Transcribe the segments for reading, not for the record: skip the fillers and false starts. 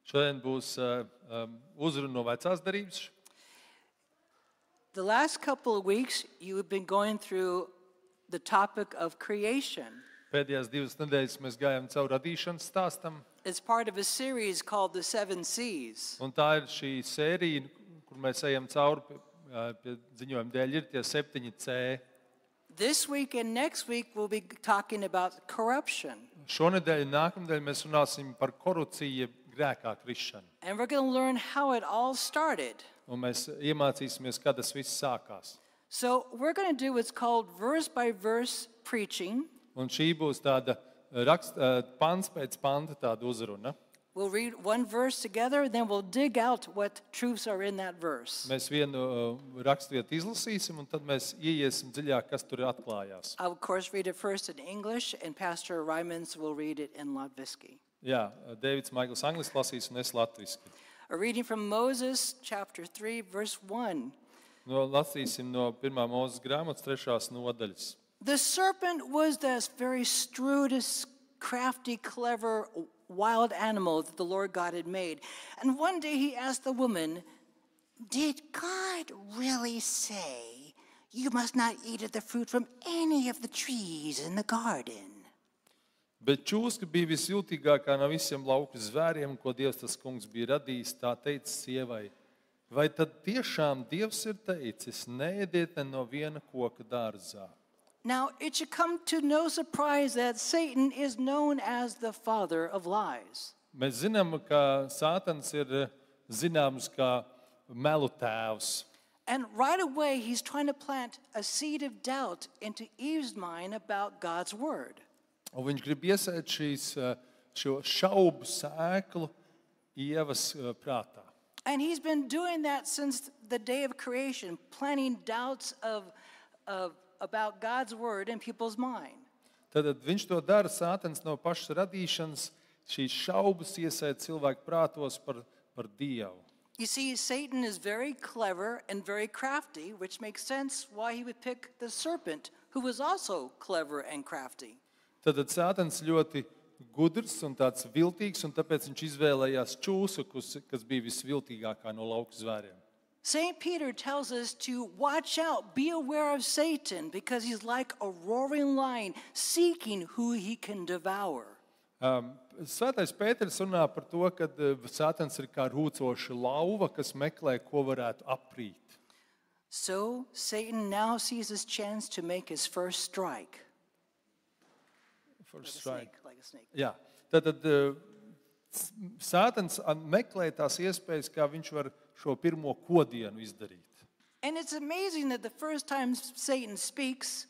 Šodien būs uzruna no Vecās derības. The last couple of weeks, you have been going through the topic of creation. Pēdējās 2 nedēļas mēs gājām cauri radīšanas stāstam. It's part of a series called The Seven C's. Un tā ir šī sērija, kur mēs ejam cauri pie ziņojuma dēļ, ir tie 7 C. This week and next week, we'll be talking about corruption. Šonedēļ un nākamnedēļ mēs runāsim par korupciju, grēkā krišanu. And we're going to learn how it all started. Un mēs iemācīsimies, kad tas viss sākās. So we're going to do what's called verse-by-verse preaching. Un šī būs tāda pants pēc panta tāda uzruna. We'll read one verse together, and then we'll dig out what truths are in that verse. Mēs vienu raksturvietu izlasīsim, un tad mēs ieiesim dziļāk, kas tur atklājās. I'll, of course, read it first in English, and Pastor Rymans will read it in Latviski. Jā, Deivids Maigls angliski lasīs, un es latviski. A reading from Moses, chapter 3, verse 1. Lasīsim no 1. Mūzes grāmatas 3. nodaļas. The serpent was this very shrewdest, crafty, clever, wild animal that the Lord God had made. And one day he asked the woman, "Did God really say you must not eat of the fruit from any of the trees in the garden?" Bet čūska bija visjūtīgākā no visiem lauku zvēriem, ko Dievs tas kungs bija radījis. Tā teica sievai, vai tad tiešām Dievs ir teicis, neēdiet ne no viena koka dārzā? Now, it should come to no surprise that Satan is known as the father of lies. Mēs zinām, ka Sātans ir zināms kā melu tēvs. And right away, he's trying to plant a seed of doubt into Eve's mind about God's word. Un viņš grib iesēt šo šaubu sēklu Ievas prātā. And he's been doing that since the day of creation, planting doubts about God's word in people's mind. Tad viņš to dara, Sātans no pašas radīšanas, šīs šaubas iesēt cilvēku prātos par Dievu. You see, Satan is very clever and very crafty, which makes sense why he would pick the serpent, who was also clever and crafty. Tad Sātans ļoti gudrs un tāds viltīgs, un tāpēc viņš izvēlējās čūsu, kas bija visviltīgākā no lauku zvēriem. St. Peter tells us to watch out, be aware of Satan, because he's like a roaring lion seeking who he can devour. Svētais Pēters runā par to, ka Sātans ir kā rūcoša lauva, kas meklē, ko varētu aprīt. So Satan now sees his chance to make his first strike. Like a snake. Jā, tad Sātans meklē tās iespējas, kā viņš var šo pirmo kodienu izdarīt. And it's amazing that the first time Satan speaks,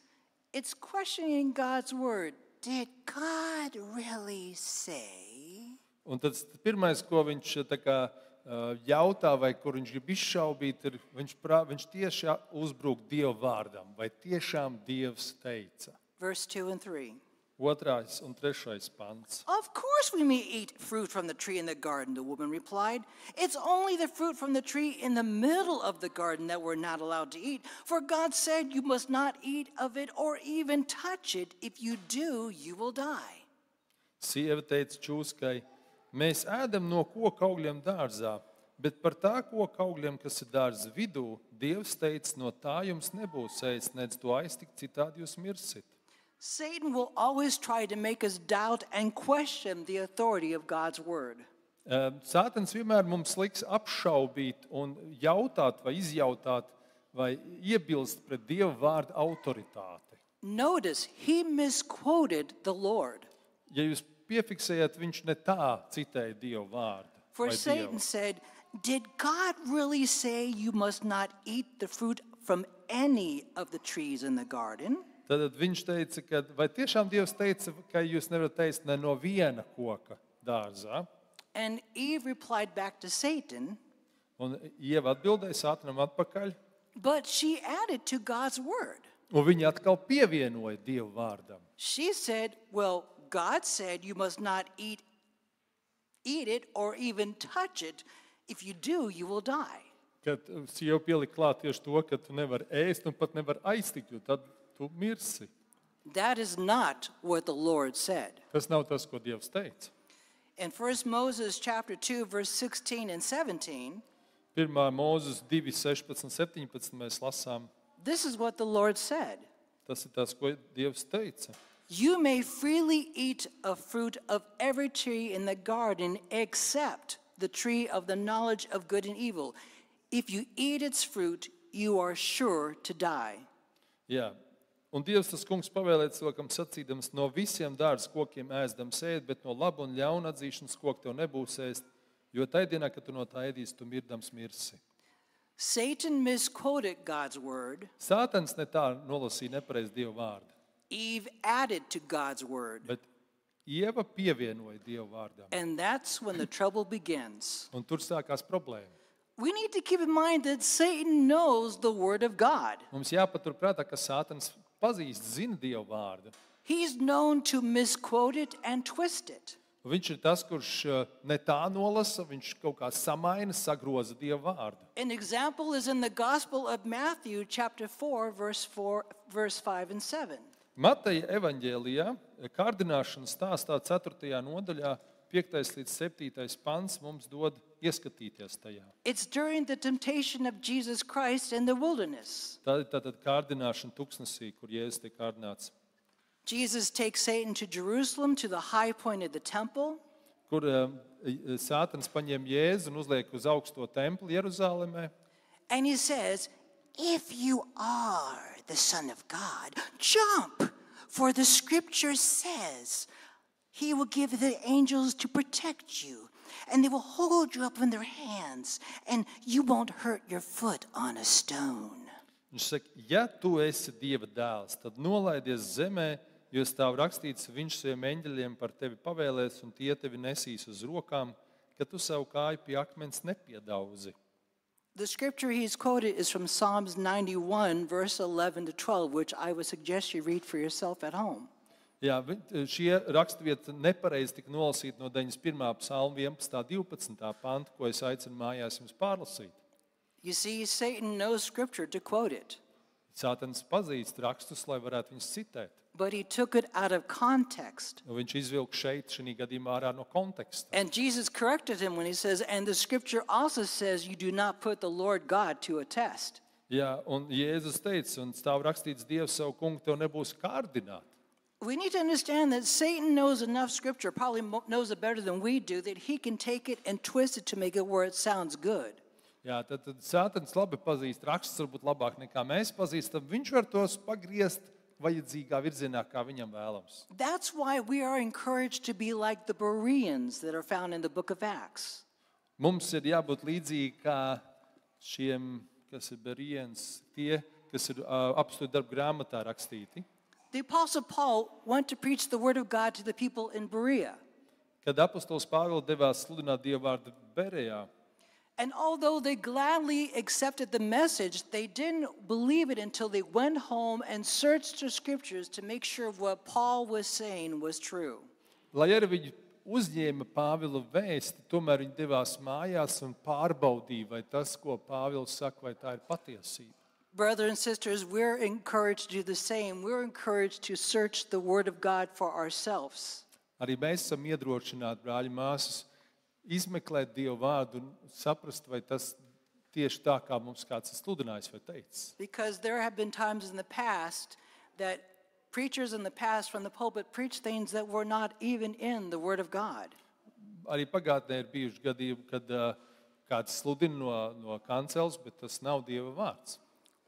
it's questioning God's word. Did God really say? Un tad pirmais, ko viņš jautā, vai kur viņš grib izšaubīt, ir viņš tieši uzbruk Dieva vārdam, vai tiešām Dievs teica. Verse 2 and 3. 2. un 3. pants. Of course we may eat fruit from the tree in the garden, the woman replied. It's only the fruit from the tree in the middle of the garden that we're not allowed to eat. For God said you must not eat of it or even touch it. If you do, you will die. Sieva teica čūskai, mēs ēdam no koka augļiem dārzā, bet par tā koka augļiem, kas ir dārza vidū, Dievs teica, no tā jums nebūs ēst, nedz to aiztikt, citādi jūs mirsit. Satan will always try to make us doubt and question the authority of God's word. Sātans vienmēr mums liks apšaubīt un jautāt vai izjautāt vai iebilst pret Dieva vārda autoritāti. Notice, he misquoted the Lord. Ja jūs piefiksējat, viņš ne tā citēja Dieva vārdu. For Satan said, "Did God really say you must not eat the fruit from any of the trees in the garden?" Tad viņš teica, ka vai tiešām Dievs teica, ka jūs nevarat ēst ne no viena koka dārzā? And Eve replied back to Satan. Un Ieva atbildēja Sātanam atpakaļ. But she added to God's word. Un viņa atkal pievienoja Dieva vārdam. She said, "Well, God said you must not eat it or even touch it. If you do, you will die." Kad sieva pielika klāt tieši to, ka tu nevari ēst un pat nevari aiztikt, jo tad tu mirsi. That is not what the Lord said. Tas nav tas, ko Dievs teica. In 1 Moses chapter 2, verse 16 and 17, 1. Mūzes 2, 16, 17 mēs lasām. this is what the Lord said. Tas ir tas, ko Dievs teica. You may freely eat of fruit of every tree in the garden except the tree of the knowledge of good and evil. If you eat its fruit, you are sure to die. Jā. Un Dievs tas kungs pavēlēja cilvēkam sacīdams, no visiem dārza kokiem ēdams ēst, bet no laba un ļauna atzīšanas koka tev nebūs ēst, jo tajā dienā, kad tu no tā ēdīsi, tu mirdams mirsi. Satan misquoted God's word. Sātans ne tā nolasīja nepareizi Dieva vārdu, Eve added to God's word. bet Ieva pievienoja Dieva vārdam. And that's when the trouble begins. Un tur sākās problēma. We need to keep in mind that Satan knows the word of God. Mums jāpaturprātā, ka Sātans pazīst, zina Dieva vārdu. He's known to misquote it and twist it. Un viņš ir tas, kurš ne tā nolasa, viņš kaut kā samaina, sagroza Dieva vārdu. An example is in the Gospel of Matthew, chapter 4, verse 5 and 7. Mateja evaņģēlijā, kārdināšanas stāstā 4. nodaļā, 5. līdz 7. pants mums dod ieskatīties tajā. It's during the temptation of Jesus Christ in the wilderness. Tā ir tātad kārdināšana tuksnesī, kur Jēzus tiek kārdināts. Jesus takes Satan to Jerusalem, to the high point of the temple. Kur Sātans paņem Jēzu un uzliek uz augsto templi Jeruzālēmē. And he says, if you are the Son of God, jump, for the scripture says, he will give the angels to protect you, and they will hold you up in their hands, and you won't hurt your foot on a stone. Viņš saka, ja tu esi Dieva dēls, tad nolaidies zemē, jo stāv rakstīts, viņš saviem eņģeļiem par tevi pavēlēs, un tie tevi nesīs uz rokām, ka tu savu kāju pie akmens nepiedauzi. The scripture he's quoted is from Psalms 91, verse 11 to 12, which I would suggest you read for yourself at home. Jā, šie rakstvieti nepareizi tika nolasīti no 91. psalma 11. 12. pantu, ko es aicinu mājās jums pārlasīt. You see, Satan knows scripture to quote it, Sātans pazīst rakstus, lai varētu viņus citēt. but he took it out of context. Viņš izvilka šeit, šī gadījumā ārā no konteksta. And Jesus corrected him when he says, and the scripture also says you do not put the Lord God to a test. Jā, un Jēzus teica, un stāv rakstīts, Dievs savu kungu tev nebūs kārdināt. We need to understand that Satan knows enough scripture, probably knows it better than we do, that he can take it and twist it to make it where it sounds good. Jā, tad Sātans labi pazīst rakstus, varbūt labāk nekā mēs pazīstam. Viņš var tos pagriezt vajadzīgā virzienā, kā viņam vēlams. That's why we are encouraged to be like the Bereans that are found in the book of Acts. Mums ir jābūt līdzīgi kā šiem, kas ir Bereans, tie, kas ir apstuļu darbu grāmatā rakstīti. The Apostle Paul went to preach the word of God to the people in Berea. Kad apostols Pāvils devās sludināt Dieva vārdu Berejā, And although they gladly accepted the message, they didn't believe it until they went home and searched the scriptures to make sure what Paul was saying was true. lai arī viņi uzņēma Pāvila vēsti, tomēr viņi devās mājās un pārbaudīja, vai tas, ko Pāvils saka, vai tā ir patiesība. Brothers and sisters, we're encouraged to do the same. We're encouraged to search the word of God for ourselves. Arī mēs esam iedrošināti, brāļi, māsas, izmeklēt Dieva vārdu un saprast, vai tas tieši tā, kā mums kāds ir sludinājis vai teicis. Because there have been times in the past that preachers in the past from the pulpit preached things that were not even in the word of God. Arī pagātnē ir bijuši gadījumi, kad kāds sludina no kanceles, bet tas nav Dieva vārds.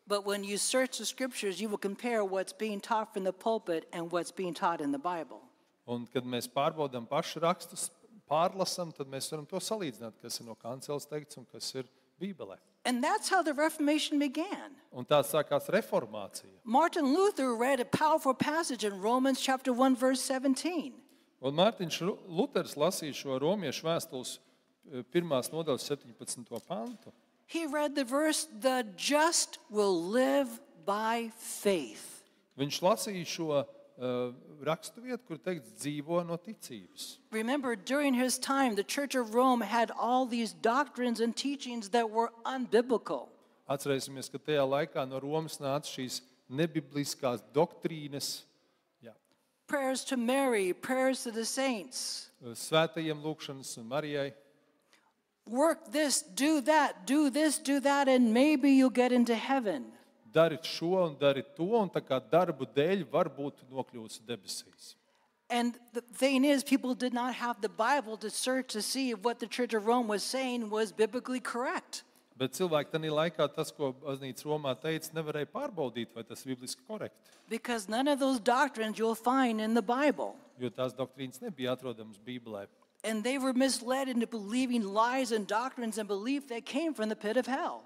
But when you search the scriptures, you will compare what's being taught from the pulpit and what's being taught in the Bible. Un kad mēs pārbaudām pašu rakstus, pārlasam, tad mēs varam to salīdzināt, kas ir no kanceles teikts un kas ir Bībelē. And that's how the Reformation began. Un tā sākās reformācija. Martin Luther read a powerful passage in Romans chapter 1, verse 17. Un Mārtiņš Luters lasīja šo romiešu vēstules 1. nodaļas 17. pantu. He read the verse, the just will live by faith. Viņš lasīja šo rakstu vietu, kur teikts dzīvo no ticības. Remember, during his time, the Church of Rome had all these doctrines and teachings that were unbiblical. Atcerēsimies, ka tajā laikā no Romas nāca šīs nebibliskās doktrīnas. Jā. Prayers to Mary, prayers to the saints. svētajiem lūkšanas un Marijai. Work this, do that, do this, do that, and maybe you'll get into heaven. Dari šo un dari to, un tā kā darbu dēļ varbūt nokļūsi debesīs. And the thing is, people did not have the Bible to search to see if what the Church of Rome was saying was biblically correct. Bet cilvēki tajā laikā tas, ko baznīca Romā teica, nevarēja pārbaudīt, vai tas ir bibliski korekti. Because none of those doctrines you'll find in the Bible. Jo tās doktrīnas nebija atrodamas Bībelē. And they were misled into believing lies and doctrines and belief that came from the pit of hell.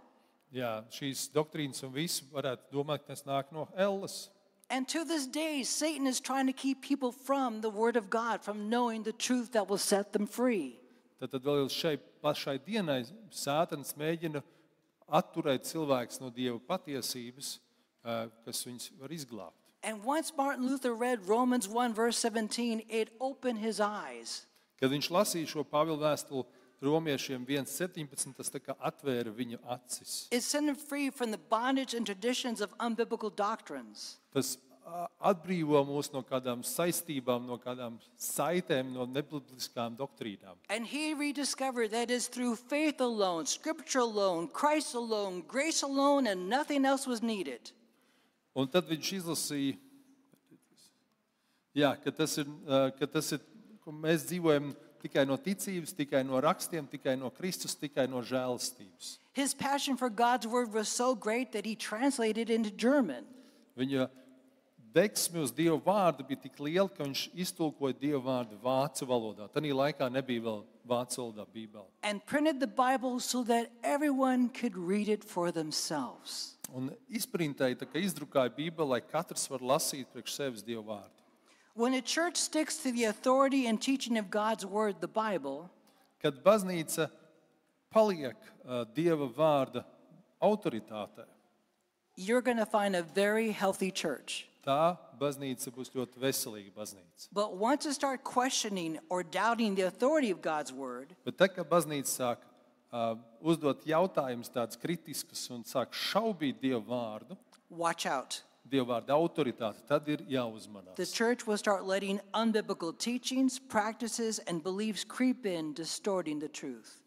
Jā, šīs doktrīnas un viss varētu domāt, ka tas nāk no elles. And to this day, Satan is trying to keep people from the Word of God, from knowing the truth that will set them free. Tad vēl šai pašai dienai Sātans mēģina atturēt cilvēkus no Dieva patiesības, kas viņus var izglābt. And once Martin Luther read Romans 1 verse 17, it opened his eyes. Kad viņš lasīja šo Pāvila vēstuli Romiešiem 1:17, tas tā kā atvēra viņa acis. It set him free from the bondage and traditions of unbiblical doctrines. Tas atbrīvo mūs no kādām saistībām, no kādām saitēm, no nebibliskām doktrīnām. And he rediscovered that it's through faith alone, Scripture alone, Christ alone, grace alone, and nothing else was needed. Un tad viņš izlasīja, jā, ka tas ir, ka mēs dzīvojam tikai no ticības, tikai no rakstiem, tikai no Kristus, tikai no žēlastības. His passion for God's word was so great that he translated it into German. Viņa deksme uz Dieva vārdu bija tik liela, ka viņš iztulkoja Dieva vārdu vācu valodā. Tanī laikā nebija vēl vācu valodā Bībele. And printed the Bible so that everyone could read it for themselves. Un izprintēja, tā kā izdrukāja Bībeli, lai katrs var lasīt priekš sevis Dieva vārdu. When a church sticks to the authority and teaching of God's word, the Bible, Kad baznīca paliek Dieva vārda autoritātē, you're going to find a very healthy church. tā baznīca būs ļoti veselīga baznīca. But once you start questioning or doubting the authority of God's word, Bet tā kā baznīca sāk uzdot jautājumus tādus kritiskus un sāk šaubīt Dieva vārdu, watch out. Dieva vārda autoritāti, tad ir The jāuzmanās. church will start letting unbiblical teachings, practices, and beliefs creep in, distorting the truth.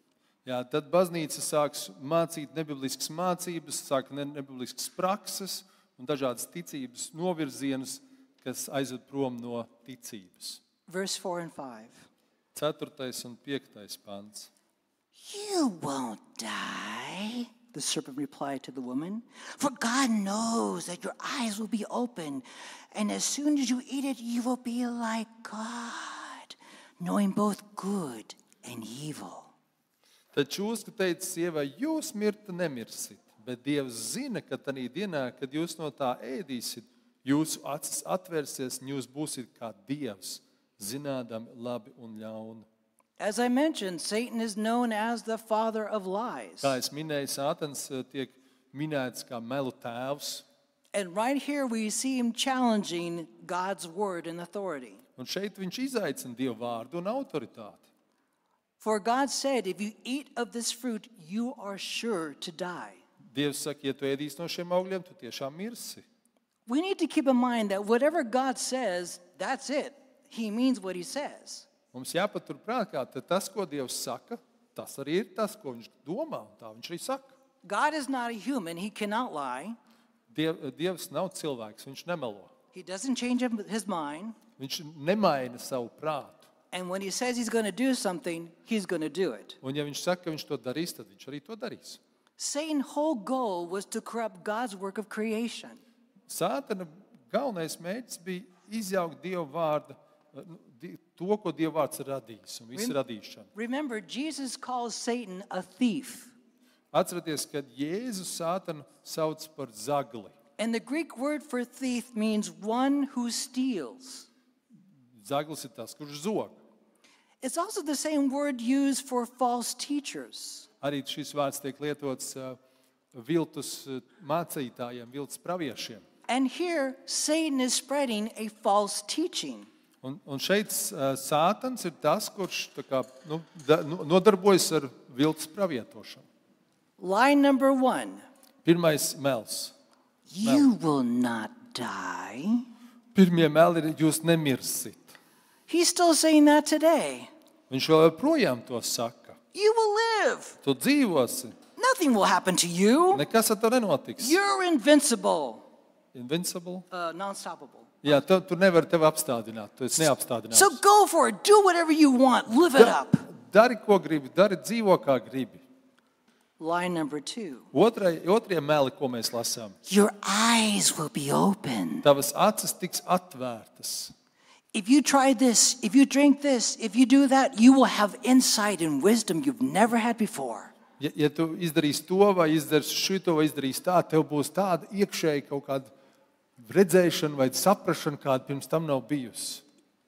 Jā, tad baznīca sāks mācīt nebibliskas mācības, sāk nebibliskas prakses un dažādas ticības novirzienus, kas aizved prom no ticības. Verse 4 and 5. 4. un 5. pants. You won't die, the serpent replied to the woman, for God knows that your eyes will be open, and as soon as you eat it, you will be like God, knowing both good and evil. Tad čūska teica sievai, jūs mirta nemirsit, bet Dievs zina, ka tanī dienā, kad jūs no tā ēdīsit, jūsu acis atvērsies un jūs būsiet kā Dievs, zinādami labi un ļaunu. As I mentioned, Satan is known as the father of lies. Kā es minēju, Sātans tiek minēts kā melu tēvs, And right here we see him challenging God's word and authority. un šeit viņš izaicina Dieva vārdu un autoritāti. For God said, if you eat of this fruit, you are sure to die. Dievs saka, ja tu ēdīsi no šiem augļiem, tu tiešām mirsi. We need to keep in mind that whatever God says, that's it. He means what he says. Mums jāpatur prātā, ka tas, ko Dievs saka, tas arī ir tas, ko viņš domā, un tā viņš arī saka. God is not a human. He cannot lie. Dievs nav cilvēks, viņš nemelo. He doesn't change his mind. Viņš nemaina savu prātu. And when he says he's going to do something, he's going to do it. Un ja viņš saka, ka viņš to darīs, tad viņš arī to darīs. Satan's whole goal was to corrupt God's work of creation. Sātana galvenais mērķis bija izjaukt Dieva vārdu, to, ko Dieva vārds ir radījis un visu radīšanu. Remember, Jesus calls Satan a thief. Atcerieties, kad Jēzus Sātanu sauc par zagli. And the Greek word for thief means one who steals. Zaglis ir tas, kurš zog. It's also the same word used for false teachers. Arī šis vārds tiek lietots viltus mācītājiem, viltus praviešiem. And here, Satan is spreading a false teaching. Un šeit Sātans ir tas, kurš tā kā, nodarbojas ar viltus pravietošanu. Lie number 1. Pirmais mels. You will not die. Pirmie meli ir, jūs nemirsit. He's still saying that today. Viņš vēl joprojām to saka. You will live. Tu dzīvosi, Nothing will happen to you. nekas ar to nenotiks. You're invincible, Invincible? non-stoppable. Jā, tu nevari tevi apstādināt, tu esi neapstādināts. So go for it. Do whatever you want. Live it up. Dari, ko gribi, dzīvo, kā gribi. Lie number 2. Otrie meli, ko mēs lasām. Your eyes will be open. Tavas acis tiks atvērtas. If you try this, if you drink this, if you do that, you will have insight and wisdom you've never had before. Ja tu izdarīsi to, vai izdarīsi šito, vai izdarīsi tā, tev būs tāda iekšēji kaut kāda redzēšana vai saprašana, kāda pirms tam nav bijusi.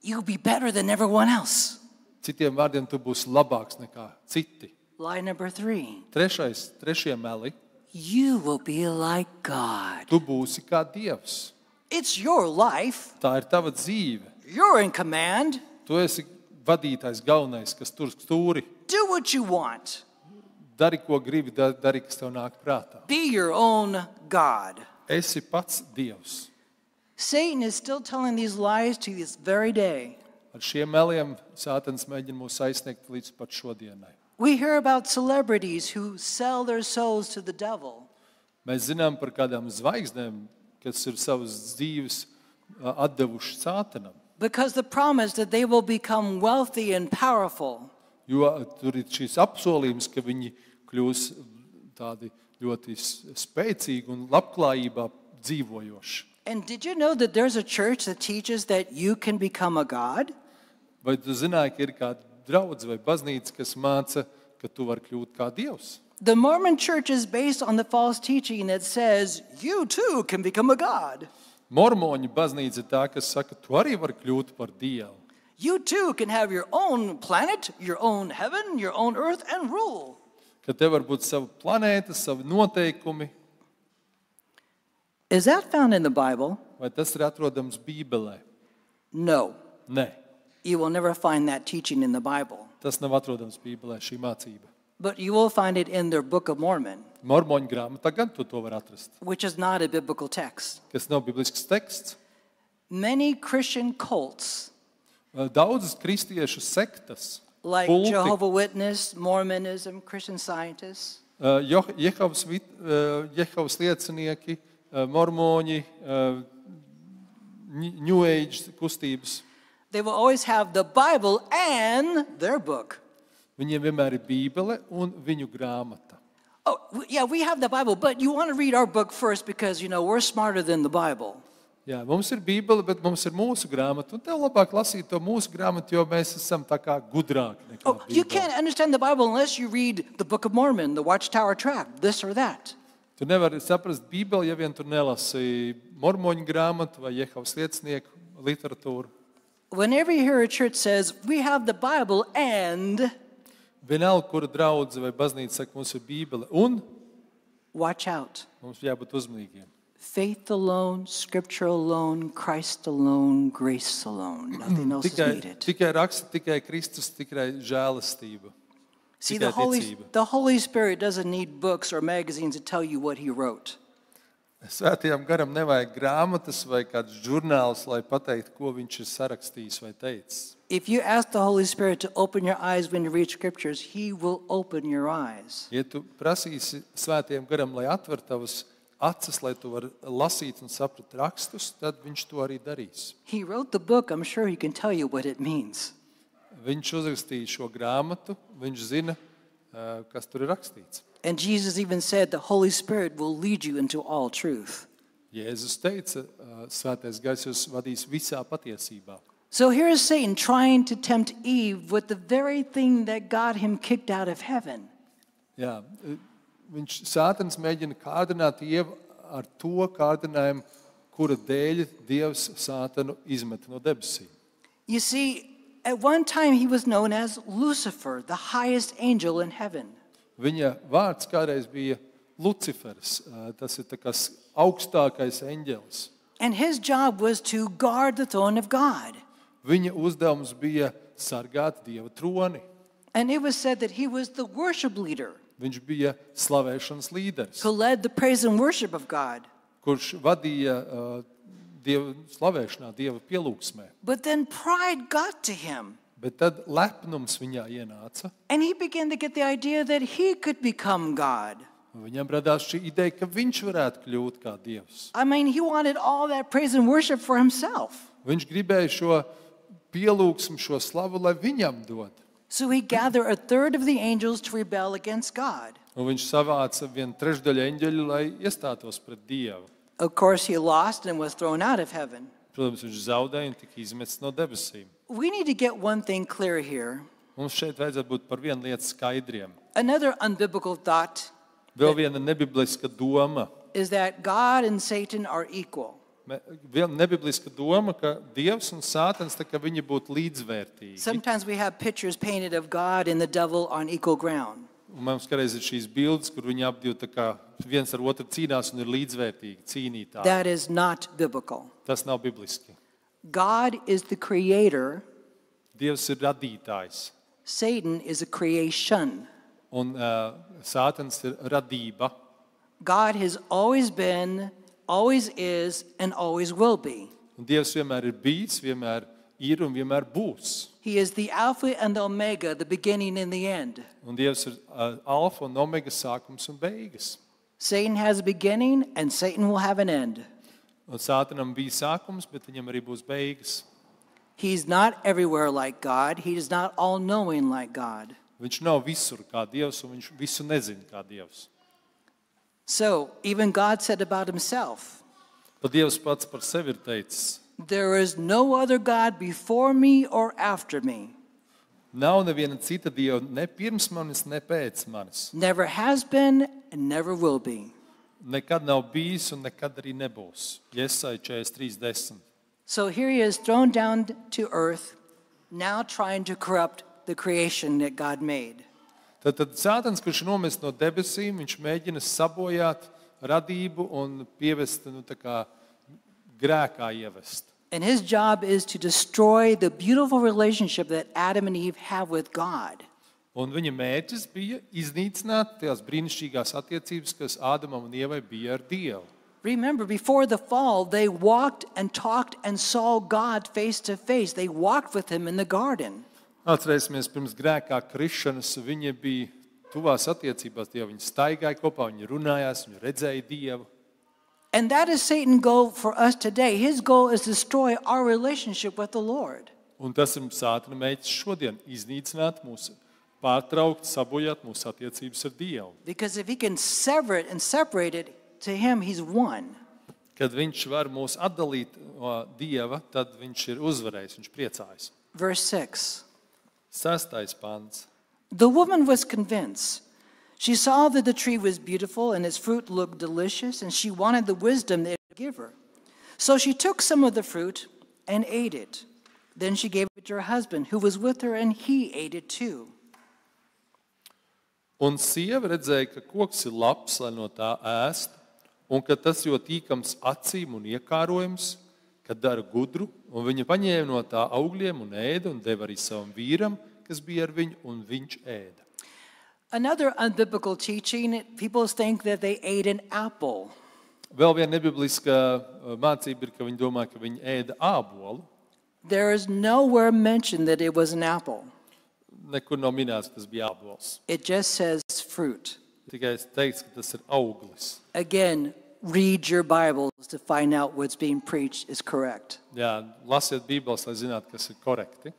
You'll be better than everyone else. Citiem vārdiem, tu būsi labāks nekā citi. Lie number 3. Trešie meli. You will be like God. Tu būsi kā Dievs. It's your life. Tā ir tava dzīve. You're in command. Tu esi vadītājs galvenais, kas tur stūri. Do what you want. Dari, ko gribi, dari, kas tev nāk prātā. Be your own God. Esi pats Dievs. Satan is still telling these lies to this very day. Ar šiem meliem Sātans mēģina mūs aizsniegt līdz pat šodienai. We hear about celebrities who sell their souls to the devil. Mēs zinām par kādām zvaigznēm, kas ir savas dzīves atdevuši Sātanam. Because the promise that they will become wealthy and powerful. Jo tur ir šīs apsolījums, ka viņi kļūs tādi ļoti spēcīgi un labklājībā dzīvojoši. And did you know that there's a church that teaches that you can become a god? Vai tu zināji, ka ir kāda draudze vai baznīca, kas māca, ka tu vari kļūt kā Dievs? The Mormon church is based on the false teaching that says you too can become a god. Mormoņu baznīca ir tā, kas saka, tu arī vari kļūt par Dievu. You too can have your own planet, your own heaven, your own earth and rule. Ka tev var būt sava planēta, savi noteikumi. Is that found in the Bible? Vai tas ir atrodams Bībelē? No. Nē, You will never find that teaching in the Bible. tas nav atrodams Bībelē, šī mācība. But you will find it in their Book of Mormon, Mormoņu grāmatā gan tu to var atrast, which is not a biblical text. kas nav biblisks teksts. Many Christian cults, Daudzas kristiešu sektas, like kulti, Jehovah's Witness, Mormonism, Christian Scientists, Jehovas liecinieki, mormoņi, New Age kustības, they will always have the Bible and their book. viņiem vienmēr ir Bībele un viņu grāmata. Oh, yeah, we have the Bible, but you want to read our book first because, you know, we're smarter than the Bible. Jā, mums ir Bībele, bet mums ir mūsu grāmata. Un tev labāk lasīt to mūsu grāmatu, jo mēs esam tā kā gudrāki nekā Oh, you Bībele. can't understand the Bible unless you read the Book of Mormon, the Watchtower Tract, this or that. Tu nevari saprast Bībeli, ja vien tu nelasi mormoņu grāmatu vai Jehovas liecinieku literatūru. Whenever you hear a church says, we have the Bible and, Vienalga, kura draudze vai baznīca saka, mums ir Bībele, un watch out. mums jābūt uzmanīgiem. Faith alone, Scripture alone, Christ alone, grace alone. Nothing else is needed. Tikai raksta, tikai Kristus, tikai žēlastība. See, tikai the Holy Spirit doesn't need books or magazines to tell you what he wrote. Svētajam garam nevajag grāmatas vai kāds žurnāls, lai pateiktu, ko viņš ir sarakstījis vai teicis. If you ask the Holy Spirit to open your eyes when you read Scriptures, he will open your eyes. Ja tu prasīsi Svētajam garam, lai atver tavas acis, lai tu vari lasīt un saprast rakstus, tad viņš to arī darīs. He wrote the book, I'm sure he can tell you what it means. Viņš uzrakstīja šo grāmatu, viņš zina, kas tur ir rakstīts. And Jesus even said the Holy Spirit will lead you into all truth. Jēzus teica, Svētais Gars jūs vadīs visā patiesībā. So here is Satan trying to tempt Eve with the very thing that got him kicked out of heaven. Jā, Sātans mēģina kārdināt Ievu ar to kārdinājumu, kura dēļ Dievs Sātanu izmeta no debesīm. You see, at one time he was known as Lucifer, the highest angel in heaven. Viņa vārds kādreiz bija Lucifers, tas ir tā kā augstākais eņģelis. And his job was to guard the throne of God. Viņa uzdevums bija sargāt Dieva troni. And it was said that he was the worship leader Viņš bija slavēšanas līderis, who led the praise and worship of God. kurš vadīja Dieva slavēšanā, Dieva pielūgsmē. But then pride got to him. Bet tad lepnums viņā ienāca. And he began to get the idea that he could become God. Viņam radās šī ideja, ka viņš varētu kļūt kā Dievs. I mean, he wanted all that praise and worship for himself. Viņš gribēja šo pielūgsmu, šo slavu, lai viņam dod. So he gathered a third of the angels to rebel against God. Un viņš savāca 1/3 eņģeļu, lai iestātos pret Dievu. Of course, he lost and was thrown out of heaven. Protams, viņš zaudēja un tika izmests no debesīm. We need to get one thing clear here. Mums šeit vajadzētu būt par vienu lietu skaidriem. Another unbiblical thought Vēl viena nebibliska doma. is that God and Satan are equal. Viena nebibliska doma, ka Dievs un Sātans tā kā viņi būtu līdzvērtīgi. Sometimes we have pictures painted of God and the devil on equal ground. Un mums kādreiz ir šīs bildes, kur viņi abi tā kā viens ar otru cīnās un ir līdzvērtīgi cīnītāji. That is not biblical. Tas nav bibliski. God is the creator. Dievs ir radītājs. Satan is a creation. Un Sātans ir radība. God has always been, always is, and always will be. Un Dievs vienmēr ir bijis, vienmēr ir un vienmēr būs. He is the Alpha and the Omega, the beginning and the end. Un Dievs ir alfa un omega sākums un beigas. Satan has a beginning and Satan will have an end. Un Sātanam bija sākums, bet viņam arī būs beigas. He's not everywhere like God. He is not all-knowing like God. Viņš nav visur kā Dievs, un viņš visu nezina kā Dievs. So, even God said about himself, Pat Dievs pats par sevi ir teicis, there is no other God before me or after me. nav neviena cita Dieva ne pirms manis, ne pēc manis. Never has been and never will be. Nekad nav bijis un nekad arī nebūs. Jesaja 43:10. So here he is thrown down to earth, now trying to corrupt the creation that God made. Tad Sātans, kurš ir nomests no debesīm, viņš mēģina sabojāt radību un pievest, tā kā grēkā ievest. And his job is to destroy the beautiful relationship that Adam and Eve have with God. Un viņa mērķis bija iznīcināt tās brīnišķīgās attiecības, kas Ādamam un Ievai bija ar Dievu. Remember, before the fall, they walked and talked and saw God face to face. They walked with him in the garden. Atcerēsimies, pirms grēkā krišanas viņi bija tuvās attiecībās Dievu. Viņi staigāja kopā, viņi runājās, viņi redzēja Dievu. And that is Satan's goal for us today. His goal is to destroy our relationship with the Lord. Un tas ir Sātana mērķis šodien - iznīcināt mūsu, pārtraukt, sabojāt mūsu attiecības ar Dievu. Because if he can sever it and separate it, to him, he's won. Kad viņš var mūs atdalīt no Dieva, tad viņš ir uzvarējis, viņš priecājas. Verse 6. 6. pants. The woman was convinced. She saw that the tree was beautiful and its fruit looked delicious, and she wanted the wisdom that it would give her. So she took some of the fruit and ate it. Then she gave it to her husband, who was with her, and he ate it too. Un sieva redzēja, ka koks ir labs, lai no tā ēst, un ka tas ļoti tīkams acīm un iekārojams, ka dara gudru, un viņa paņēma no tā augļiem un ēda un deva arī savam vīram, kas bija ar viņu, un viņš ēda. Another unbiblical teaching, people think that they ate an apple. Vēl viena nebibliska mācība ir, ka viņi domā, ka viņi ēda ābolu. There is nowhere mentioned that it was an apple. Nekur nav minēts, ka tas bija ābols. It just says fruit. Tikai teikts, ka tas ir auglis. Again, read your Bibles to find out what's being preached is correct. Jā, lasiet Bībeles, lai zinātu, kas ir korekti.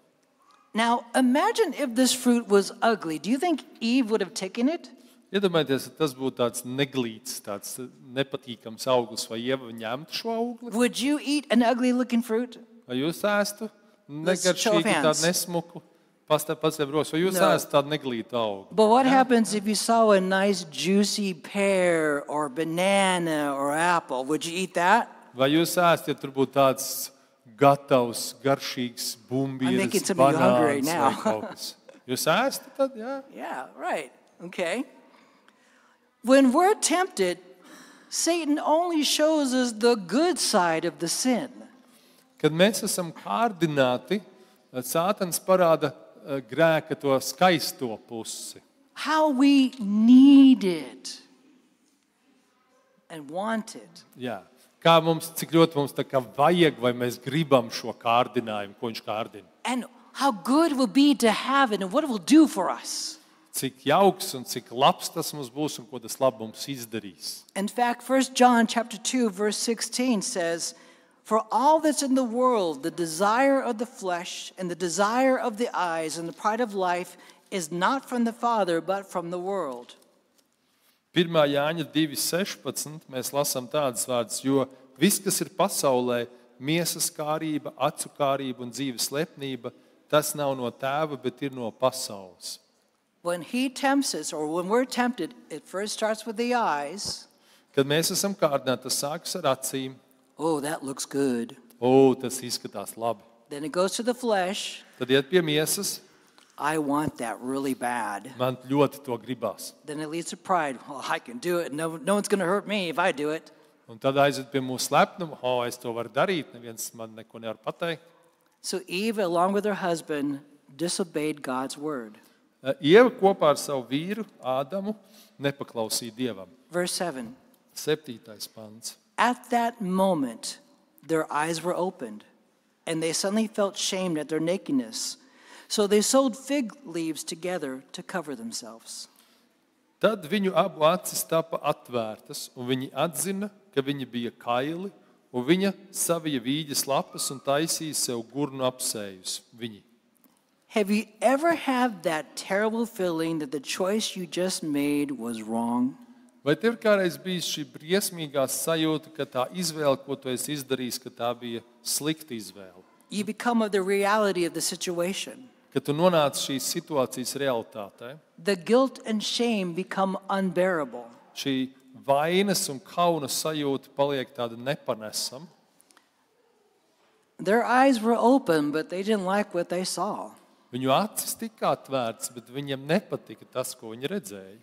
Now, imagine if this fruit was ugly. Do you think Eve would have taken it? Iedomājieties, ka tas būtu tāds neglīts, tāds nepatīkams auglis, vai Ieva ņemtu šo augli? Would you eat an ugly-looking fruit? Vai jūs ēstu Let's show of negaršīgi, tādu hands. nesmuku? Pastāv rokas, vai jūs No. ēstu tādu neglītu augli? But what happens if you saw a nice juicy pear or banana or apple? Would you eat that? Vai jūs ēstu, ja tur būtu tāds gatavs, garšīgs I'm making bumbieris, some of you hungry right banāns now. vai kaut kas? Jūs ēstu tad, jā? Yeah, right. Okay. When we're tempted, Satan only shows us the good side of the sin. Kad mēs esam kārdināti, Sātans parāda grēka to skaisto pusi. How we need it and want it. Jā. Cik ļoti mums tā kā vajag, vai mēs gribam šo kārdinājumu, ko viņš kārdina. And how good it will be to have it and what it will do for us. Cik jauks un cik labs tas mums būs un ko tas labums izdarīs. In fact, 1 John chapter 2, verse 16 says, "For all that's in the world, the desire of the flesh and the desire of the eyes and the pride of life is not from the Father, but from the world." 1. Jāņa 2.16 mēs lasām tādas vārdas, jo viss, kas ir pasaulē, miesas kārība, acu kārība un dzīves lepnība, tas nav no Tēva, bet ir no pasaules. When he tempts us, or when we're tempted, it first starts with the eyes. Kad mēs esam kārdināti, tas sākas ar acīm. Oh, that looks good. Tas izskatās labi. Then it goes to the flesh. Tad iet pie miesas, I want that really bad. man ļoti to gribās. Then it leads to pride. Well, I can do it. No one's going to hurt me if I do it. Un tad aiziet pie mūsu lepnuma, es to varu darīt, neviens man neko nevar pateikt. So Eve, along with her husband, disobeyed God's word. Ieva kopā ar savu vīru, Ādamu, nepaklausīja Dievam. Verse 7. 7. pants. At that moment, their eyes were opened, and they suddenly felt shamed at their nakedness. So they sewed fig leaves together to cover themselves. Tad viņu abu acis tapa atvērtas, un viņi atzina, ka viņi bija kaili, un viņa savija vīģes lapas un taisīja sev gurnu apsējus. Viņi. Have you ever had that terrible feeling that the choice you just made was wrong? Vai tev kādreiz bijis šī briesmīgā sajūta, ka tā izvēle, ko tu esi izdarījis, ka tā bija slikta izvēle? You become of the reality of the situation. Kad tu nonāc šīs situācijas realitātē, The guilt and shame become unbearable. šī vainas un kauna sajūta paliek tāda nepanesama. Their eyes were open, but they didn't like what they saw. Viņu acis tika atvērtas, bet viņiem nepatika tas, ko viņi redzēja.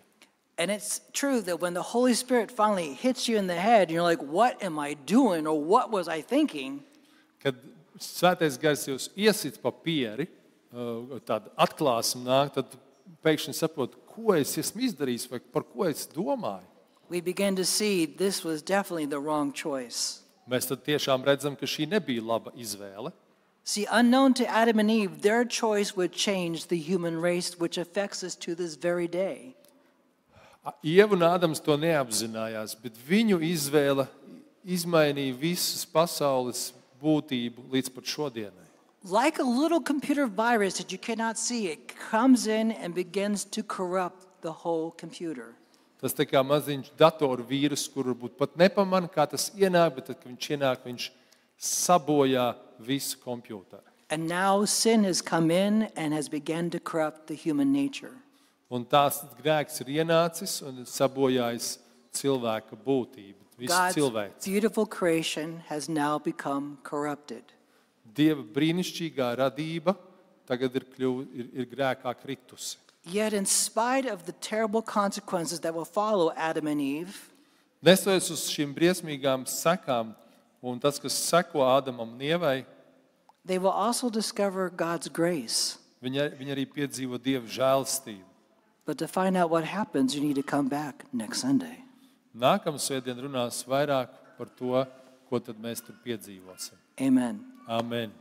And it's true that when the Holy Spirit finally hits you in the head, and you're like, what am I doing, or what was I thinking? Kad Svētais Gars jūs iesit pa pieri, tāda atklāsme nāk, tad pēkšņi saprot, ko es esmu izdarījis vai par ko es domāju. We begin to see this was definitely the wrong choice. Mēs tad tiešām redzam, ka šī nebija laba izvēle. See, unknown to Adam and Eve, their choice would change the human race, which affects us to this very day. Ieva un Ādams to neapzinājās, bet viņu izvēle izmainīja visas pasaules būtību līdz pat šodienai. Like a little computer virus that you cannot see, it comes in and begins to corrupt the whole computer. Tas tā kā maziņš datoru vīrus, kur varbūt pat nepamana, kā tas ienāk, bet tad, kad viņš ienāk, viņš sabojā visu kompjūteru. And now sin has come in and has begun to corrupt the human nature. Un tās grēks ir ienācis un sabojājis cilvēka būtību, visu God's cilvēci. beautiful creation has now become corrupted. Dieva brīnišķīgā radība tagad ir grēkā kritusi. Yet in spite of the terrible consequences that will follow Adam and Eve, Nestoties uz šīm briesmīgām sekām un tas, kas seko Ādamam un Ievai, they will also discover God's grace. viņi arī piedzīvo Dieva žēlastību. But to find out what happens, you need to come back next Sunday. Nākamā svētdien runās vairāk par to, ko tad mēs tur piedzīvosim. Amen. Amen.